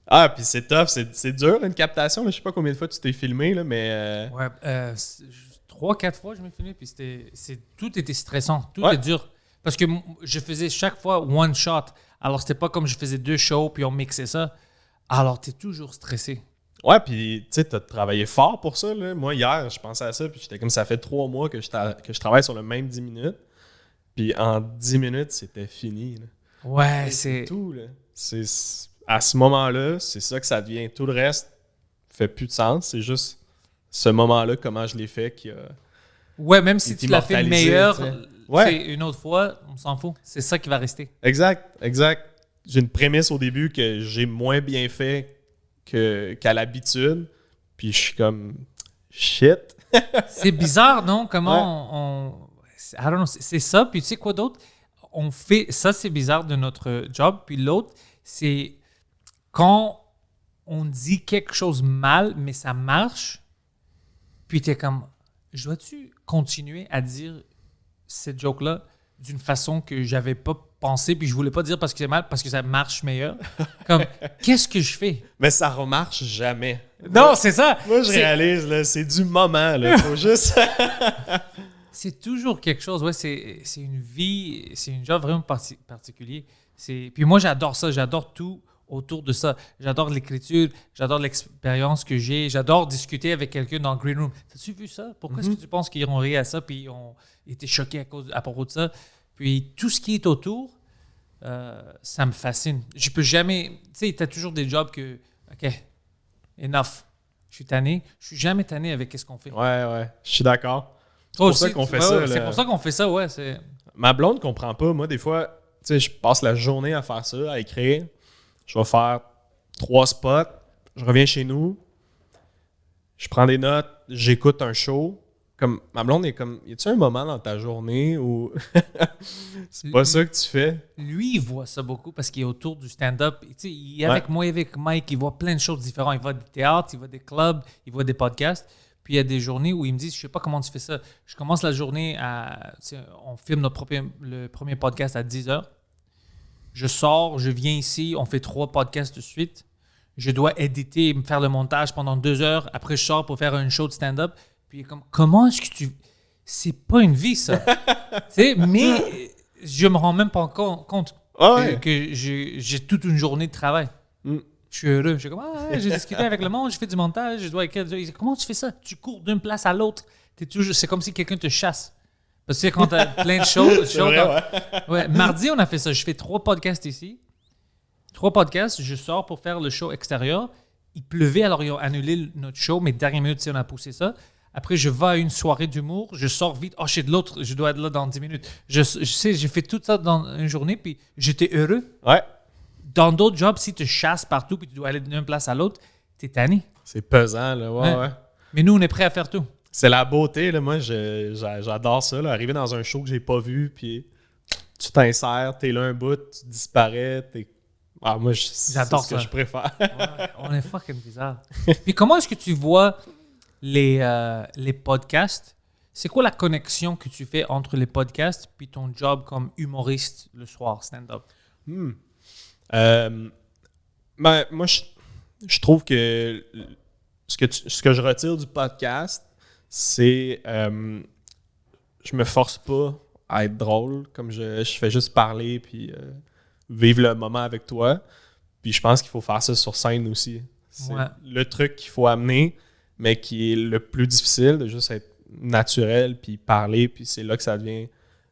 Ah, puis c'est tough, c'est dur une captation. Là. Je sais pas combien de fois tu t'es filmé, là, mais... Ouais, 3-4 fois je me filmais, puis tout était stressant, tout est dur. Parce que je faisais chaque fois one shot. Alors, c'était pas comme je faisais 2 shows, puis on mixait ça. Alors, t'es toujours stressé. Ouais, puis tu sais, t'as travaillé fort pour ça. Là. Moi, hier, je pensais à ça, puis j'étais comme ça fait 3 mois que je travaille sur le même 10 minutes. Puis en 10 minutes, c'était fini. Là. Ouais, c'est tout. Là. À ce moment-là, c'est ça que ça devient. Tout le reste fait plus de sens. C'est juste ce moment-là, comment je l'ai fait, qui a... Ouais, même si tu l'as fait le meilleur, une autre fois, on s'en fout. C'est ça qui va rester. Exact. J'ai une prémisse au début que j'ai moins bien fait qu'à l'habitude. Puis je suis comme shit. C'est bizarre, non? Comment I don't know, c'est ça. Puis tu sais quoi d'autre? On fait ça, c'est bizarre de notre job. Puis l'autre, c'est quand on dit quelque chose mal, mais ça marche. Puis t'es comme, je dois-tu continuer à dire cette joke-là d'une façon que j'avais pas pensé, puis je voulais pas dire parce que c'est mal, parce que ça marche meilleur. Comme, qu'est-ce que je fais? Mais ça remarche jamais. Non, c'est ça! Moi, je réalise, là, c'est du moment, là. Faut juste... C'est toujours quelque chose, ouais, c'est une vie, c'est un job vraiment particulier. Puis moi, j'adore ça, j'adore tout autour de ça. J'adore l'écriture, j'adore l'expérience que j'ai, j'adore discuter avec quelqu'un dans le green room. T'as-tu vu ça? Pourquoi est-ce que tu penses qu'ils ont ri à ça puis ils ont été choqués à propos de ça? Puis tout ce qui est autour, ça me fascine. Je peux jamais... Tu sais, t'as toujours des jobs que... OK, enough. Je suis tanné. Je suis jamais tanné avec ce qu'on fait. Ouais, je suis d'accord. C'est pour ça qu'on fait ça. C'est pour ça qu'on fait ça, ouais. Ma blonde comprend pas. Moi, des fois, tu sais, je passe la journée à faire ça, à écrire. Je vais faire 3 spots. Je reviens chez nous. Je prends des notes. J'écoute un show. comme ma blonde est comme, y a-tu un moment dans ta journée où c'est pas ça que tu fais? Lui, il voit ça beaucoup parce qu'il est autour du stand-up. Tu sais, il est avec moi, avec Mike, il voit plein de choses différentes. Il voit des théâtres, il voit des clubs, il voit des podcasts. Puis il y a des journées où il me dit, je sais pas comment tu fais ça. Je commence la journée on filme le premier podcast à 10h. Je sors, je viens ici, on fait 3 podcasts de suite. Je dois éditer, me faire le montage pendant 2 heures. Après, je sors pour faire un show de stand-up. Puis comme, comment est-ce que tu... C'est pas une vie, ça. Tu sais, mais je me rends même pas compte que j'ai toute une journée de travail. Je suis heureux. Je suis comme, j'ai discuté avec le monde, je fais du montage, je dois écrire. Comment tu fais ça? Tu cours d'une place à l'autre. C'est comme si quelqu'un te chasse. Parce que quand tu as plein de choses... Mardi, on a fait ça. Je fais 3 podcasts ici. 3 podcasts. Je sors pour faire le show extérieur. Il pleuvait, alors ils ont annulé notre show, mais dernière minute, on a poussé ça. Après, je vais à une soirée d'humour. Je sors vite. Oh, je suis de l'autre. Je dois être là dans 10 minutes. Je sais, j'ai fait tout ça dans une journée, puis j'étais heureux. Ouais. Dans d'autres jobs, si tu chasses partout, puis tu dois aller d'une place à l'autre, t'es tanné. C'est pesant, là. Ouais. Mais nous, on est prêts à faire tout. C'est la beauté, là. Moi, j'adore ça, là. Arriver dans un show que j'ai pas vu, puis tu t'insères, t'es là un bout, tu disparais, moi, j'adore c'est ce que je préfère. Ouais, on est fucking bizarre. Puis comment est-ce que tu vois les podcasts? C'est quoi la connexion que tu fais entre les podcasts puis ton job comme humoriste le soir, stand-up? Moi, je trouve que ce que je retire du podcast, c'est je me force pas à être drôle, comme je fais juste parler puis vivre le moment avec toi. Puis je pense qu'il faut faire ça sur scène aussi. C'est le truc qu'il faut amener, mais qui est le plus difficile, de juste être naturel puis parler, puis c'est là que ça devient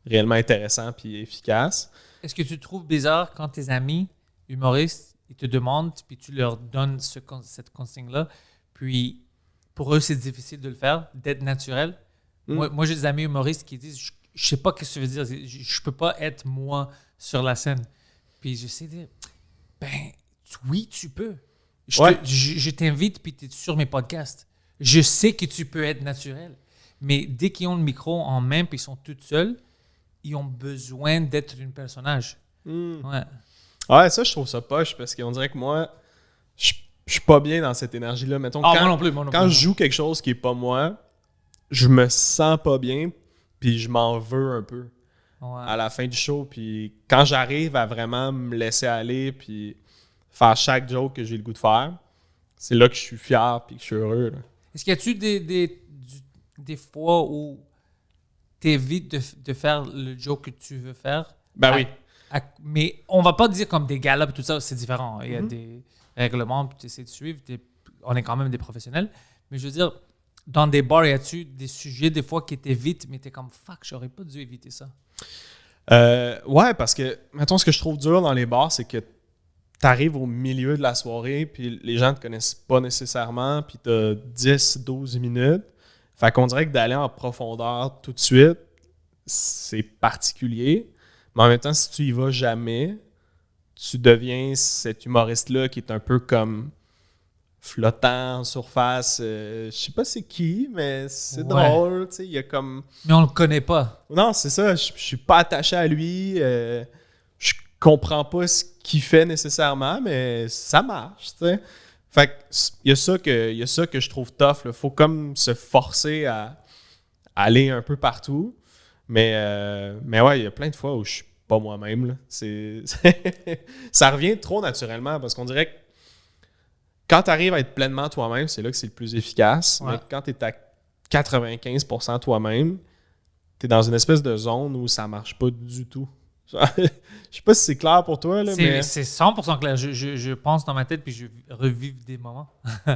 réellement intéressant puis efficace. Est-ce que tu trouves bizarre quand tes amis humoristes, ils te demandent, puis tu leur donnes cette consigne-là, puis pour eux, c'est difficile de le faire, d'être naturel? Moi, j'ai des amis humoristes qui disent, je sais pas ce que ça veut dire, je peux pas être moi sur la scène. Puis j'essaie de dire, oui, tu peux. Je t'invite, puis tu es sur mes podcasts. Je sais que tu peux être naturel. Mais dès qu'ils ont le micro en main, puis ils sont tout seuls, ils ont besoin d'être un personnage. Ouais, ça, je trouve ça poche, parce qu'on dirait que moi, je suis pas bien dans cette énergie-là. Mettons, moi non plus. Quand je joue quelque chose qui est pas moi, je me sens pas bien, puis je m'en veux un peu. À la fin du show, puis quand j'arrive à vraiment me laisser aller puis faire chaque joke que j'ai le goût de faire, c'est là que je suis fier puis que je suis heureux, là. Est-ce qu'il y a-tu des fois où tu évites de faire le joke que tu veux faire? Oui. Mais on va pas dire comme des galas et tout ça, c'est différent. Il y a des règlements, puis tu essaies de suivre. On est quand même des professionnels. Mais je veux dire, dans des bars, y a-tu des sujets des fois qui t'évitent, mais t'es comme fuck, j'aurais pas dû éviter ça? Ouais, parce que, mettons, ce que je trouve dur dans les bars, c'est que t'arrives au milieu de la soirée, puis les gens te connaissent pas nécessairement, puis t'as 10-12 minutes. Fait qu'on dirait que d'aller en profondeur tout de suite, c'est particulier. Mais en même temps, si tu y vas jamais, tu deviens cet humoriste-là qui est un peu comme flottant en surface. Je sais pas c'est qui, mais c'est drôle. Il y a comme... Mais on le connaît pas. Non, c'est ça. Je suis pas attaché à lui. Je comprends pas ce qu'il fait nécessairement, mais ça marche. T'sais. Fait que il y a ça que je trouve tough. Il faut comme se forcer à aller un peu partout. Mais ouais, il y a plein de fois où je suis pas moi-même. Là. Ça revient trop naturellement parce qu'on dirait que quand tu arrives à être pleinement toi-même, c'est là que c'est le plus efficace. Ouais. Mais quand tu es à 95% toi-même, tu es dans une espèce de zone où ça marche pas du tout. Je sais pas si c'est clair pour toi. Là, mais... C'est 100% clair. Je pense dans ma tête puis je revive des moments. Tu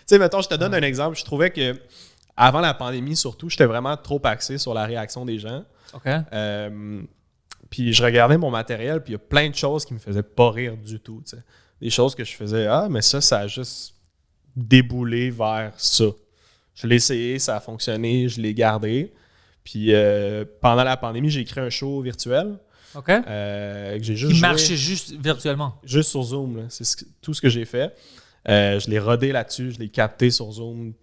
sais, mettons, je te donne un exemple. Je trouvais que avant la pandémie, surtout, j'étais vraiment trop axé sur la réaction des gens. OK. Puis je regardais mon matériel, puis il y a plein de choses qui me faisaient pas rire du tout. T'sais. Des choses que je faisais, mais ça a juste déboulé vers ça. Je l'ai essayé, ça a fonctionné, je l'ai gardé. Puis pendant la pandémie, j'ai créé un show virtuel. OK. Que j'ai juste qui marchait juste virtuellement. Juste sur Zoom, là. C'est tout ce que j'ai fait. Je l'ai rodé là-dessus, je l'ai capté sur Zoom.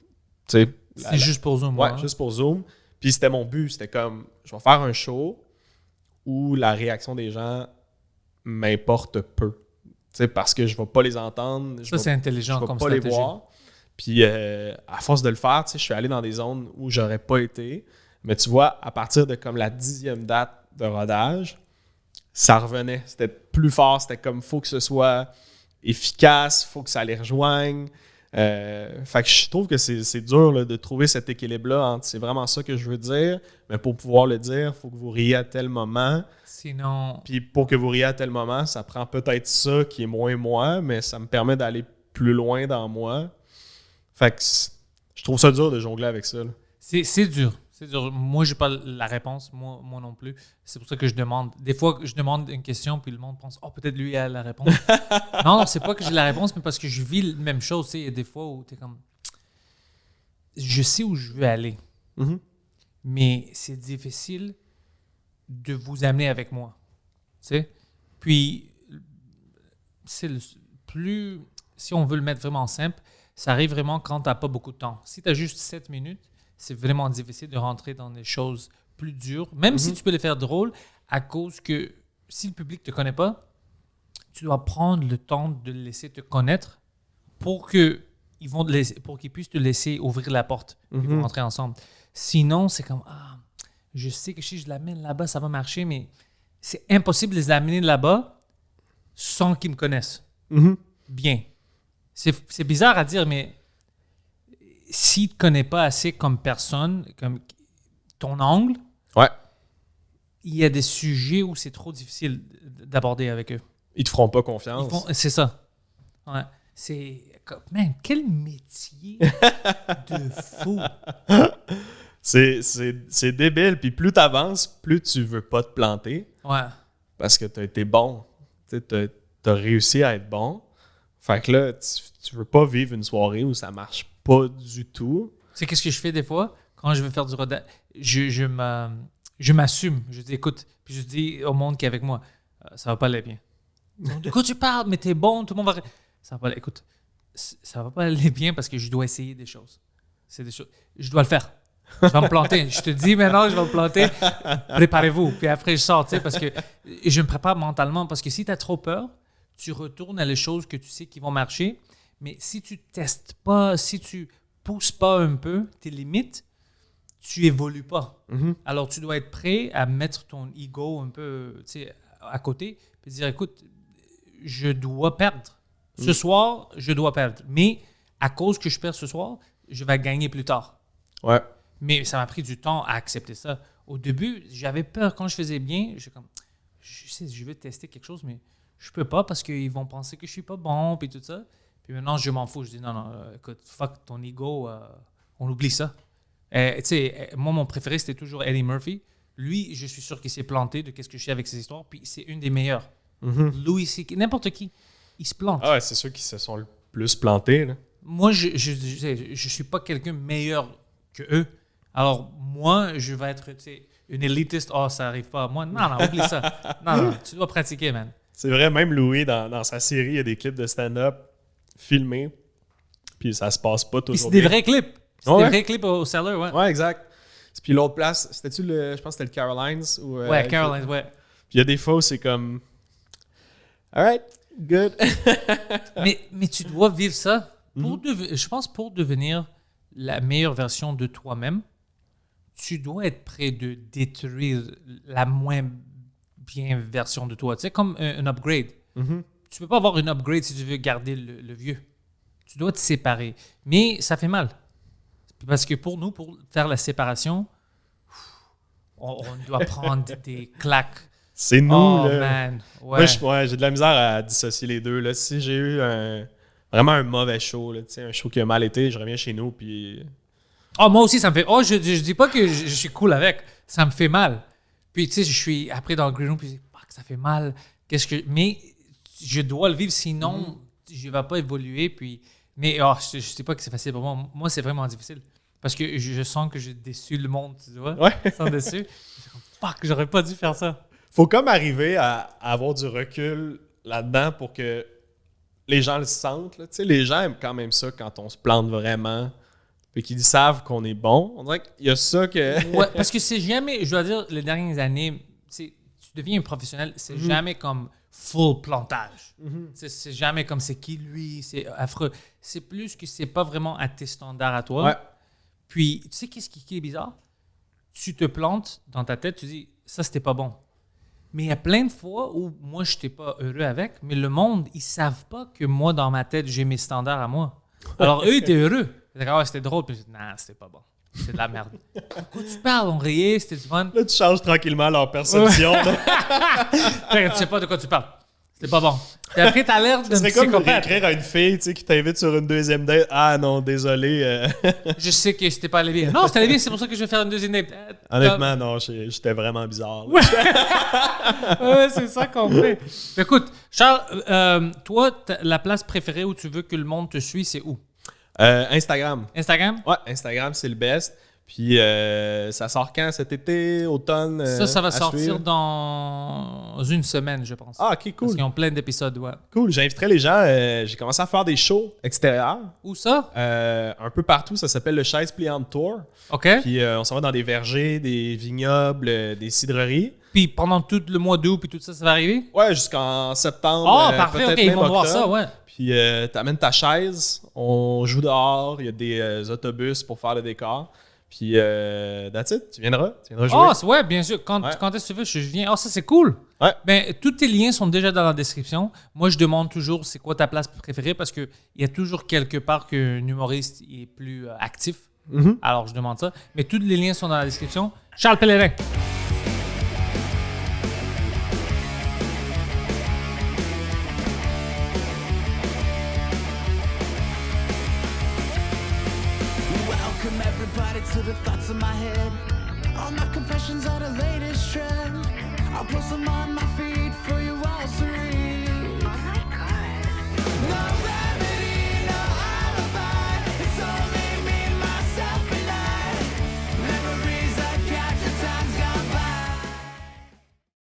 Tu sais, C'est juste pour Zoom. Ouais, hein? juste pour Zoom. Puis c'était mon but. C'était comme, je vais faire un show où la réaction des gens m'importe peu. Tu sais, parce que je vais pas les entendre. Ça, c'est intelligent Je vais comme pas stratégie. les voir. Puis à force de le faire, tu sais, je suis allé dans des zones où j'aurais pas été. Mais tu vois, à partir de comme la 10e date de rodage, ça revenait. C'était plus fort. C'était comme, faut que ce soit efficace, faut que ça les rejoigne. Fait que je trouve que c'est dur là, de trouver cet équilibre-là entre c'est vraiment ça que je veux dire, mais pour pouvoir le dire, il faut que vous riez à tel moment. Sinon, Puis pour que vous riez à tel moment, ça prend peut-être ça qui est moins moi, mais ça me permet d'aller plus loin dans moi. Fait que je trouve ça dur de jongler avec ça. Là. c'est dur. C'est dur. Moi, j'ai pas la réponse. Moi non plus. C'est pour ça que je demande. Des fois, je demande une question, puis le monde pense, oh, peut-être lui a la réponse. Non, c'est pas que j'ai la réponse, mais parce que je vis la même chose. Tu sais, il y a des fois où tu es comme, je sais où je veux aller, Mhm. mais c'est difficile de vous amener avec moi. Tu sais? Puis, c'est plus, si on veut le mettre vraiment simple, ça arrive vraiment quand tu n'as pas beaucoup de temps. Si tu as juste 7 minutes, c'est vraiment difficile de rentrer dans des choses plus dures, même si tu peux les faire drôles, à cause que si le public ne te connaît pas, tu dois prendre le temps de le laisser te connaître pour pour qu'ils puissent te laisser ouvrir la porte et vous rentrer ensemble. Sinon, c'est comme, je sais que si je l'amène là-bas, ça va marcher, mais c'est impossible de les amener là-bas sans qu'ils me connaissent Mhm. bien. C'est bizarre à dire, mais s'il ne te connaît pas assez comme personne, comme ton angle, Ouais. il y a des sujets où c'est trop difficile d'aborder avec eux. Ils te feront pas confiance. C'est ça. Ouais. C'est comme, man, quel métier de fou. C'est débile. Puis plus tu avances, plus tu veux pas te planter Ouais. parce que tu as été bon. Tu as réussi à être bon. Fait que là, tu veux pas vivre une soirée où ça marche pas du tout. Tu sais, qu'est-ce que je fais des fois? Quand je veux faire du rodage, je m'assume. Je dis, écoute, puis je dis au monde qui est avec moi, ça va pas aller bien. De quoi tu parles? Mais t'es bon, tout le monde va... Ça va pas aller. Écoute, ça va pas aller bien parce que je dois essayer des choses. C'est des choses... Je dois le faire. Je vais me planter. Je te dis maintenant, je vais me planter. Préparez-vous. Puis après, je sors, tu sais, parce que je me prépare mentalement. Parce que si tu as trop peur, tu retournes à les choses que tu sais qui vont marcher. Mais si tu testes pas, si tu pousses pas un peu tes limites, tu évolues pas. Alors, tu dois être prêt à mettre ton ego un peu, tu sais, à côté et dire, écoute, je dois perdre. Ce soir, je dois perdre. Mais à cause que je perds ce soir, je vais gagner plus tard. Ouais. Mais ça m'a pris du temps à accepter ça. Au début, j'avais peur. Quand je faisais bien, je sais, je veux tester quelque chose, mais je peux pas parce qu'ils vont penser que je suis pas bon, puis tout ça. Puis maintenant, je m'en fous. Je dis, non, écoute, fuck ton ego, on oublie ça. Tu sais, moi, mon préféré, c'était toujours Eddie Murphy. Lui, je suis sûr qu'il s'est planté de qu'est-ce que je sais avec ses histoires, puis c'est une des meilleures. Louis C.K., n'importe qui, il se plante. Ah ouais, c'est ceux qui se sont le plus plantés. Là. Moi, je suis pas quelqu'un meilleur que eux. Alors, moi, je vais être, tu sais, une élitiste. Oh, ça arrive pas. Moi, non, oublie ça. Non, tu dois pratiquer, man. C'est vrai, même Louis, dans sa série, il y a des clips de stand-up filmés, puis ça se passe pas Puis toujours c'est des bien. vrais clips. C'est Ouais. des vrais clips au Cellar, ouais. Ouais, exact. Puis l'autre place, c'était-tu je pense que c'était le Carolines? Ou, Ouais, Caroline, ouais. Puis il y a des fois où c'est comme... Alright, good. Mais tu dois vivre ça. Je pense pour devenir la meilleure version de toi-même, tu dois être prêt de détruire la moins bien version de toi. Tu sais, comme un upgrade. Tu peux pas avoir une upgrade si tu veux garder le vieux. Tu dois te séparer. Mais ça fait mal. Parce que pour nous, pour faire la séparation, on doit prendre des claques. C'est nous, Oh, là. man. Moi, Ouais. j'ai de la misère à dissocier les deux. Là. Si j'ai eu vraiment un mauvais show, là, un show qui a mal été, je reviens chez nous, puis... Oh, moi aussi, ça me fait... Oh, je dis pas que je suis cool avec. Ça me fait mal. Puis, tu sais, je suis après dans le green room, puis je dis, fuck, ça fait mal. Mais je dois le vivre, sinon, je ne vais pas évoluer. Puis... Mais je sais pas que c'est facile pour moi. Moi, c'est vraiment difficile. Parce que je sens que j'ai déçu le monde, tu vois. Ouais. Ils sont déçus. Je suis comme, fuck, j'aurais pas dû faire ça. Faut comme arriver à avoir du recul là-dedans pour que les gens le sentent. Là. Les gens aiment quand même ça quand on se plante vraiment puis qu'ils savent qu'on est bon. On dirait qu'il y a ça que... Ouais, parce que c'est jamais, je dois dire, les dernières années, tu deviens un professionnel, c'est jamais comme full plantage. C'est jamais comme c'est qui lui, c'est affreux. C'est plus que c'est pas vraiment à tes standards à toi. Ouais. Puis, tu sais qu'est-ce qui est bizarre? Tu te plantes dans ta tête, tu dis, ça c'était pas bon. Mais il y a plein de fois où moi, je n'étais pas heureux avec, mais le monde, ils savent pas que moi, dans ma tête, j'ai mes standards à moi. Alors, eux, ils étaient heureux. Ils disaient, c'était drôle. Puis je dis, non, c'était pas bon. C'est de la merde. De quoi tu parles? On riait, c'était du fun. Là, tu changes tranquillement leur perception. Tu sais pas de quoi tu parles. C'était pas bon. Puis après, t'as l'air d'un C'est comme psychopathe. écrire à une fille qui t'invite sur une deuxième date. Ah non, désolé. Je sais que c'était pas allé bien. Non, c'était allé bien, c'est pour ça que je vais faire une deuxième date. Honnêtement, non, j'étais vraiment bizarre. Ouais, c'est ça qu'on fait. Écoute, Charles, toi, la place préférée où tu veux que le monde te suit, c'est où? Instagram. Instagram? Ouais, Instagram, c'est le best. Puis ça sort quand? Cet été, automne? Ça va à sortir suivre? dans une semaine, je pense. Ah, ok, Parce cool. qu'ils ont plein d'épisodes, ouais. Cool. J'inviterai les gens. J'ai commencé à faire des shows extérieurs. Où ça? Un peu partout. Ça s'appelle le Chaise Pliante Tour. OK. Puis on s'en va dans des vergers, des vignobles, des cidreries. Puis pendant tout le mois d'août, puis tout ça, ça va arriver? Ouais, jusqu'en septembre. Ah, parfait, peut-être OK, ils même vont voir octobre. ça, ouais. Puis t'amènes ta chaise, on joue dehors, il y a des autobus pour faire le décor. Puis that's it, tu viendras jouer. Ah, ouais, bien sûr. Quand Ouais. est-ce que tu veux, je viens. Ah, ça, c'est cool. Ouais. Ben, tous tes liens sont déjà dans la description. Moi, je demande toujours c'est quoi ta place préférée parce qu'il y a toujours quelque part qu'un humoriste est plus actif. Mhm. Alors, je demande ça. Mais tous les liens sont dans la description. Charles Pellerin. Welcome everybody to the thoughts in my head. All my confessions are the latest trend. I'll post them on my feed for